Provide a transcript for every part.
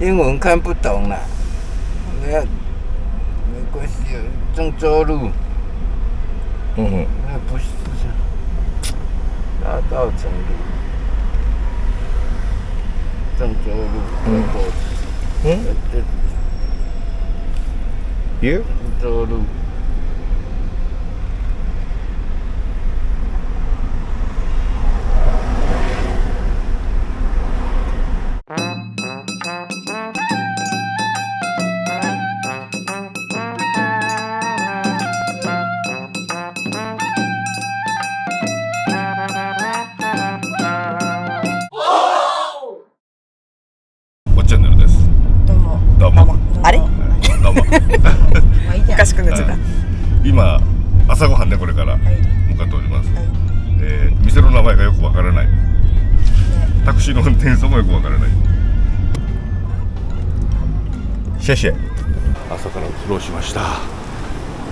英文看不懂啦，没关系，郑州路，那不是大稻埕路，郑州路，Here? 郑州路。チャンネルです。どうも。どうも。あれ？どうも。おかしくなっちゃった。今朝ごはんねこれから向かっております。店の名前がよくわからない。タクシーの運転手もよくわからない。シェシェ。朝から苦労しました。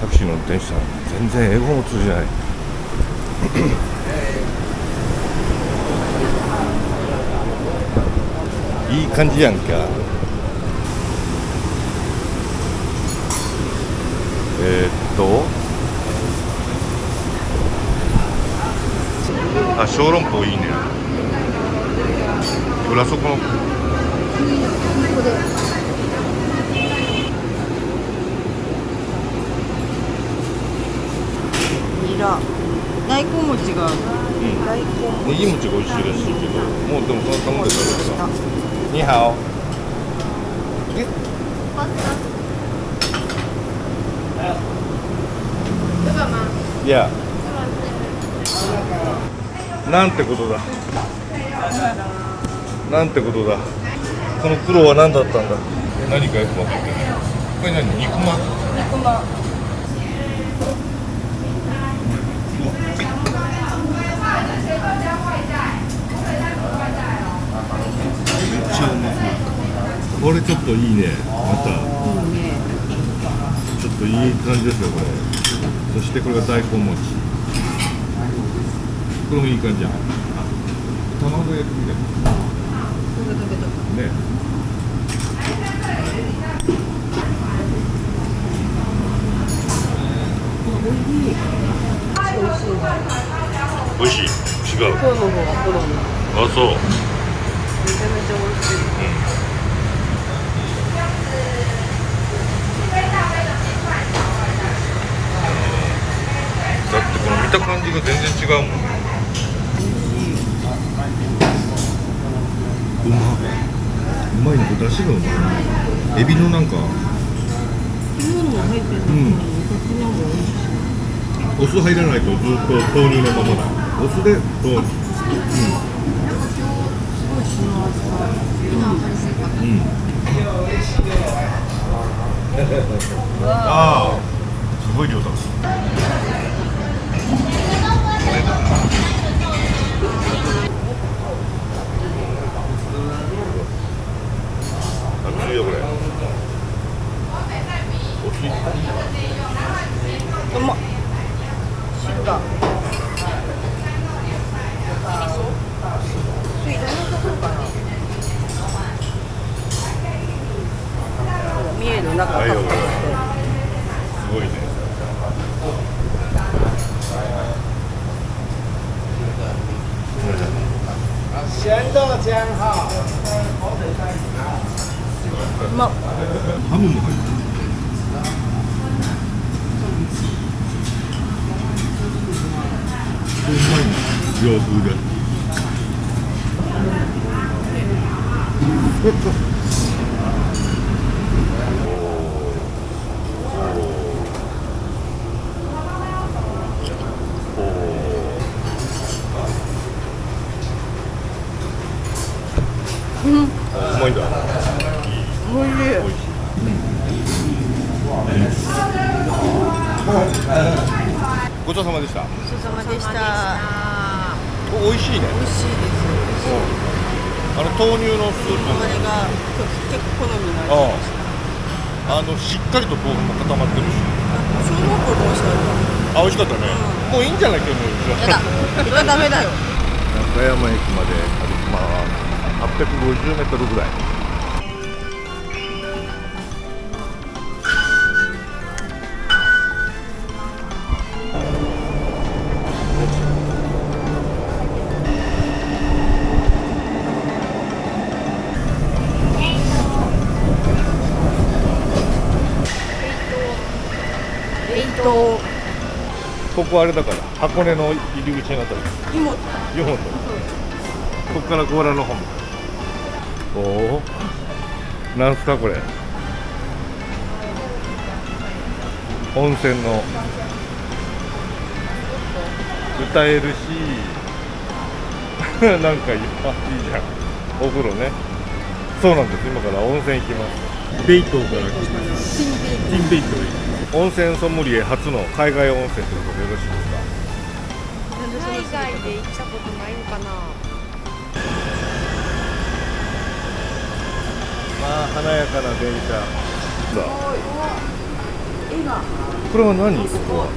タクシーの運転手さん全然英語も通じない。いい感じやんか。あ、小籠包いいね。裏そこのニラ、大根餅が、ネギ餅が美味しいらしいけど、もうでもその頼んでたらさ。にはお。いや。なんてことだ。なんてことだ。この苦労は何だったんだ。何かよく分かってない。これ何？肉まん。肉まん。これちょっといいね。また。ちょっといい感じですよこれ。そしてこれが大根餅。これもいい感じじゃん。卵焼きみたいな。ね。美味しい。違う。今日の方がプロの。あ、そう。めちゃめちゃ美味しい。だってこの見た感じが全然違うもんね。うまいね。これ出汁がうまい。エビのなんかお酢入らないとずっと豆乳のままだ。お酢でああ、すごい量だ。熱いよこれ。お酢。うまっ。汁が。三重の中から。すごいね。咸豆浆好。うまっ。ハムも入ってる。うまいね。洋風で。うまいんだ。おいしい。ごちそうさまでした。ごちそうさまでした。美味しいね。美味しいです。豆乳のスープ。これが結構好みの味。しっかりと豆腐も固まってるし。小籠包も美味しかった。美味しかったね。もういいんじゃない今日の。やだ。それはダメだよ。中山駅まで歩きます。850メートルぐらい。ここあれだから箱根の入り口のあたり。湯本。湯本。ここから強羅の方。おお。なんすかこれ。温泉の。歌えるし。なんかいい、あ、いいじゃん。お風呂ね。そうなんです。今から温泉行きます。ベイトーから来ます。ティンベイトー。温泉ソムリエ初の海外温泉ということでよろしいですか。海外で行ったことないのかな。まあ華やかな電車だ。これは何？ここは。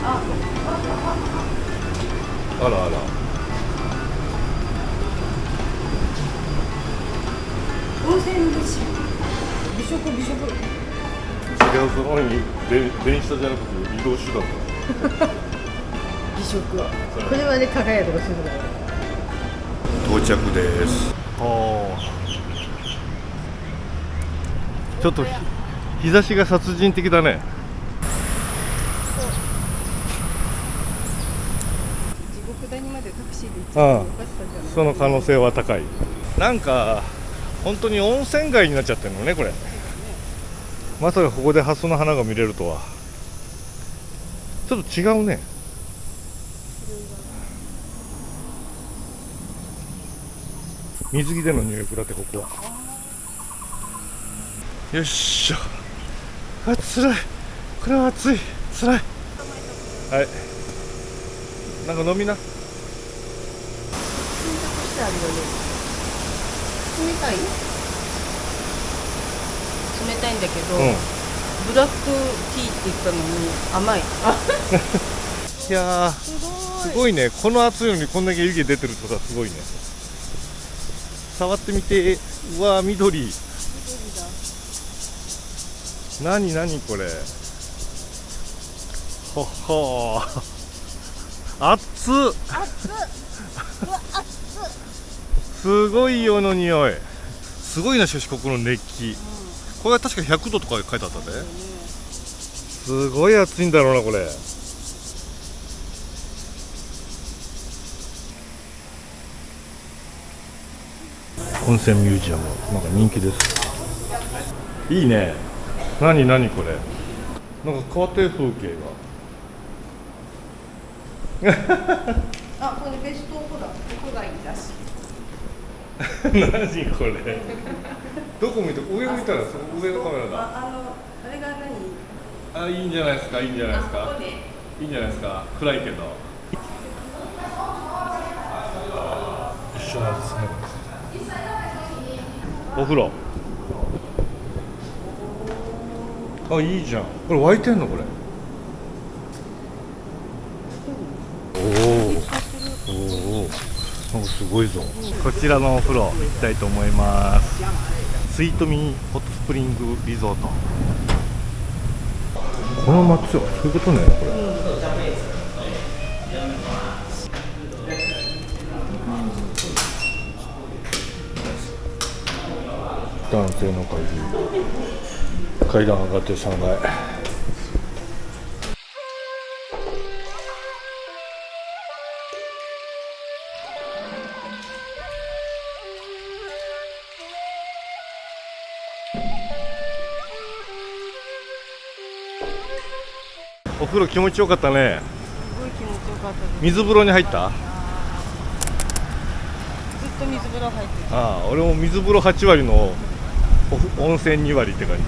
あらあら。温泉ですよ。美食。違う、その前に電車じゃなくて移動手段だ。美食。これはね、加賀屋とかするから。到着です。ちょっと日差しが殺人的だね。地獄谷までタクシーで行っちゃってよかったじゃない。その可能性は高い。なんか本当に温泉街になっちゃってるのねこれ。まさかここでハスの花が見れるとは。ちょっと違うね。水着での入浴だってここは。よっしょ。あ、つらい。これは暑い。つらい。はい。なんか飲みな。洗濯してあるよね。冷たいんだけど、うん。ブラックティーって言ったのに甘い。いやー、すごいね。この暑いのにこんだけ湯気出てるとさ、すごいね。触ってみて。うわー、緑。なになにこれ。ほっほー。熱っ。すごいよの匂い。すごいな。しかしここの熱気、これは確か100度とか書いてあったね。すごい暑いんだろうなこれ。温泉ミュージアムなんか人気です。いいね。なになにこれ。なんか変わった風景が。あ、これベストほら、ここがいいらしい。何これ。どこ見て、上見たらその上のカメラだ。あれが何？あ、いいんじゃないですか。いいんじゃないですか。ここでいいんじゃないですか。暗いけど。一緒なんですね。お風呂。あ、いいじゃん。これ沸いてんのこれ。おお。なんかすごいぞ。こちらのお風呂行きたいと思います。スイートミーホットスプリングリゾート。この街はそういうことねこれ。男性の階段上がって3階。お風呂気持ちよかったね。すごい気持ちよかったです。水風呂に入った？ずっと水風呂入ってた。ああ、俺も水風呂8割の温泉2割って感じ。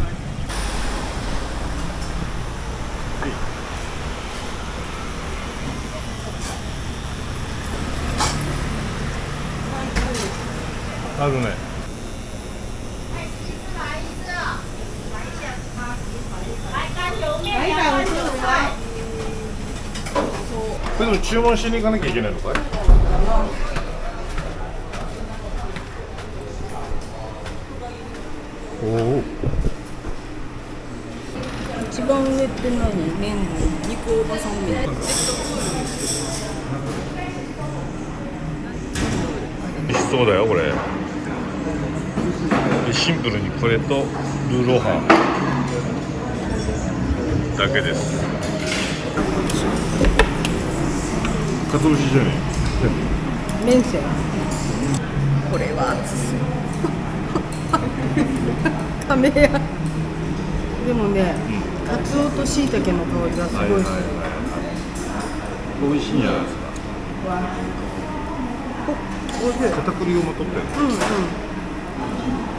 あるね。これでも注文しに行かなきゃいけないのかい？おお。一番上って何？麺類、肉おばさん麺。美味しそうだよこれ。シンプルにこれとルーローハンだけです。かつお節じゃね麺線これは熱そうためやでもね、カツオと椎茸の香りがすごいする、美味しいんじゃないですか。おいしい。片栗をまとってる。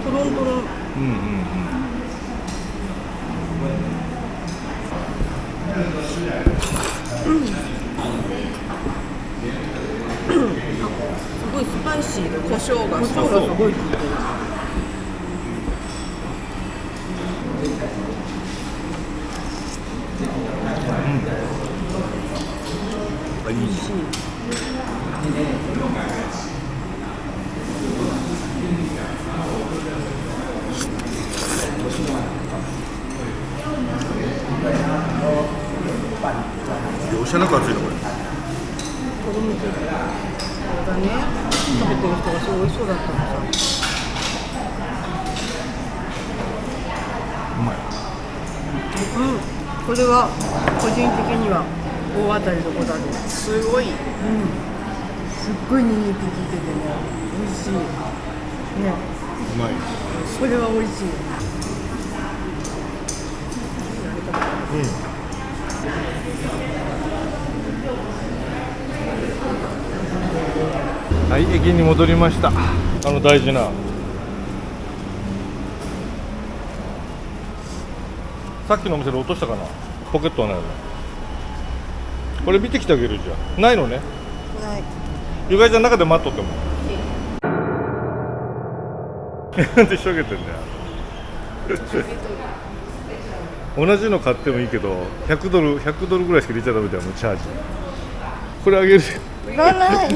トロントロン。すごいスパイシーで胡椒がすごい効いてる。美味しい。おしゃれかついのこれ。子供とそうだね。食べてる人がすごい美味しそうだったのさ。うまい。これは個人的には大当たりの子だね。すごい。すっごいニンニク効いててね、美味しい。ね。うまい。これは美味しい。はい、駅に戻りました。大事な。さっきのお店で落としたかな。ポケットはないの。これ見てきてあげるじゃん。ないのね。ない。ゆかりちゃん中で待っとっても。なんでしょげてんだよ。同じの買ってもいいけど、100ドルぐらいしか入れちゃダメだよ、もうチャージ。これあげる。いらない。